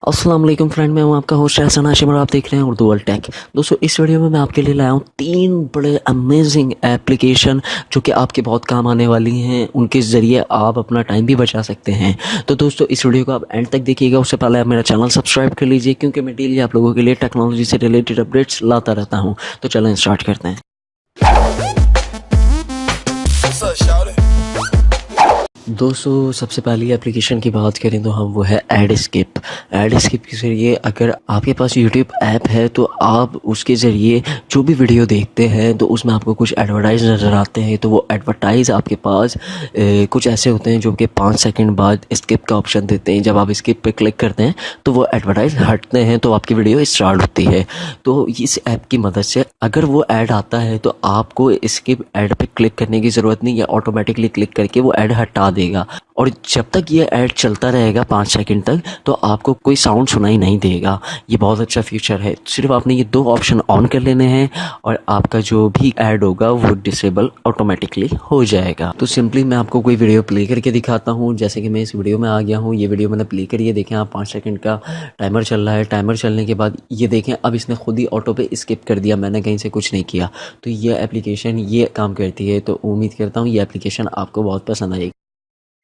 अस्सलाम वालेकुम फ्रेंड, मैं हूं आपका होस्ट एहसन हाशिम और आप देख रहे हैं उर्दू वर्ल्ड टेक। दोस्तों, इस वीडियो में मैं आपके लिए लाया हूं 3 बड़े अमेजिंग एप्लीकेशन जो कि आपके बहुत काम आने वाली हैं। उनके ज़रिए आप अपना टाइम भी बचा सकते हैं। तो दोस्तों, इस वीडियो को आप एंड तक देखिएगा। उससे पहले आप मेरा चैनल सब्सक्राइब कर लीजिए, क्योंकि मैं डेली आप लोगों के लिए टेक्नोलॉजी से रिलेटेड अपडेट्स लाता रहता हूँ। तो चलें स्टार्ट करते हैं। दोस्तों, सबसे पहली एप्लीकेशन की बात करें तो हम वो है एडस्केप। एडस्केप के ज़रिए अगर आपके पास यूट्यूब ऐप है तो आप उसके ज़रिए जो भी वीडियो देखते हैं तो उसमें आपको कुछ एडवर्टाइज नज़र आते हैं। तो वो एडवर्टाइज आपके पास कुछ ऐसे होते हैं जो कि 5 सेकंड बाद स्किप का ऑप्शन देते हैं। जब आप स्किप पे क्लिक करते हैं तो वो एडवर्टाइज हटते हैं, तो आपकी वीडियो स्टार्ट होती है। तो इस ऐप की मदद से अगर वो ऐड आता है तो आपको स्किप ऐड पे क्लिक करने की ज़रूरत नहीं, या ऑटोमेटिकली क्लिक करके वो ऐड हटा देगा। और जब तक ये ऐड चलता रहेगा 5 सेकंड तक, तो आपको कोई साउंड सुनाई नहीं देगा। ये बहुत अच्छा फीचर है। सिर्फ आपने ये 2 ऑप्शन ऑन कर लेने हैं और आपका जो भी ऐड होगा वो डिसेबल ऑटोमेटिकली हो जाएगा। तो सिंपली मैं आपको कोई वीडियो प्ले करके दिखाता हूँ। जैसे कि मैं इस वीडियो में आ गया हूँ। ये वीडियो मैंने प्ले करी है। देखें आप, 5 सेकंड का टाइमर चल रहा है। टाइमर चलने के बाद ये देखें, अब इसने खुद ही ऑटो पे स्किप कर दिया, मैंने कहीं से कुछ नहीं किया। तो ये एप्लीकेशन ये काम करती है। तो उम्मीद करता हूँ ये एप्लीकेशन आपको बहुत पसंद आएगी।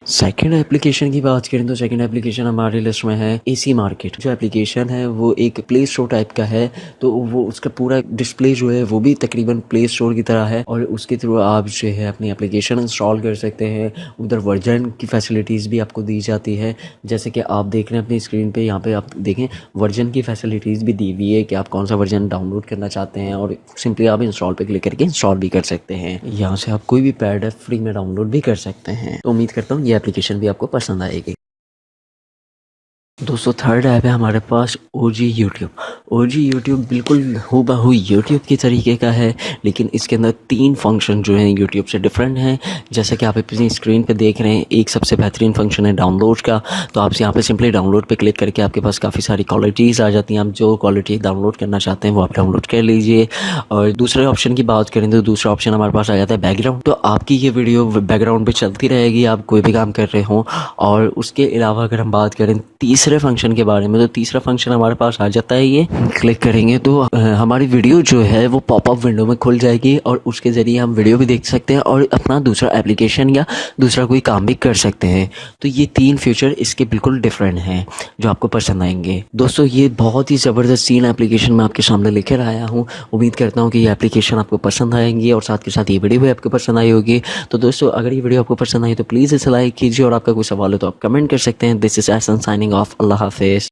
सेकंड एप्लीकेशन की बात करें तो सेकंड एप्लीकेशन हमारी लिस्ट में है एसी मार्केट। जो एप्लीकेशन है वो एक प्ले स्टोर टाइप का है। तो वो उसका पूरा डिस्प्ले जो है वो भी तकरीबन प्ले स्टोर की तरह है, और उसके थ्रू आप जो है अपनी एप्लीकेशन इंस्टॉल कर सकते हैं। उधर वर्जन की फैसिलिटीज़ भी आपको दी जाती है। जैसे कि आप देख रहे हैं अपनी स्क्रीन पे, यहाँ पे आप देखें वर्जन की फैसिलिटीज़ भी दी हुई है कि आप कौन सा वर्जन डाउनलोड करना चाहते हैं, और सिंपली आप इंस्टॉल पे क्लिक करके इंस्टॉल भी कर सकते हैं। यहाँ से आप कोई भी पैड फ्री में डाउनलोड भी कर सकते हैं। तो उम्मीद करता हूँ ये एप्लीकेशन भी आपको पसंद आएगी। दोस्तों, थर्ड ऐप है हमारे पास ओजी यूट्यूब। ओजी यूट्यूब बिल्कुल हूबहू यूट्यूब की तरीके का है, लेकिन इसके अंदर 3 फंक्शन जो हैं यूट्यूब से डिफरेंट हैं। जैसे कि आप अपनी स्क्रीन पे देख रहे हैं, एक सबसे बेहतरीन फंक्शन है डाउनलोड का। तो आप यहाँ पे सिंपली डाउनलोड पे क्लिक करके आपके पास काफ़ी सारी क्वालिटीज़ आ जाती हैं। आप जो क्वालिटी डाउनलोड करना चाहते हैं वो आप डाउनलोड कर लीजिए। और दूसरे ऑप्शन की बात करें तो दूसरा ऑप्शन हमारे पास आ जाता है बैकग्राउंड। तो आपकी ये वीडियो बैकग्राउंड पर चलती रहेगी, आप कोई भी काम कर रहे हों। और उसके अलावा अगर हम बात करें तीसरे फंक्शन के बारे में, तो तीसरा फंक्शन हमारे पास आ जाता है। ये क्लिक करेंगे तो हमारी वीडियो जो है वो पॉपअप विंडो में खुल जाएगी, और उसके ज़रिए हम वीडियो भी देख सकते हैं और अपना दूसरा एप्लीकेशन या दूसरा कोई काम भी कर सकते हैं। तो ये 3 फीचर इसके बिल्कुल डिफरेंट हैं जो आपको पसंद आएंगे। दोस्तों, ये बहुत ही ज़बरदस्त 3 एप्लीकेशन मैं आपके सामने लेकर आया हूँ। उम्मीद करता हूँ कि ये एप्लीकेशन आपको पसंद आएंगी और साथ के साथ ये वीडियो भी आपको पसंद आई होगी। तो दोस्तों, अगर ये वीडियो आपको पसंद आई तो प्लीज़ इसे लाइक कीजिए, और आपका कोई सवाल हो तो आप कमेंट कर सकते हैं। This is Ehsan signing off. अल्लाह हाफिज़।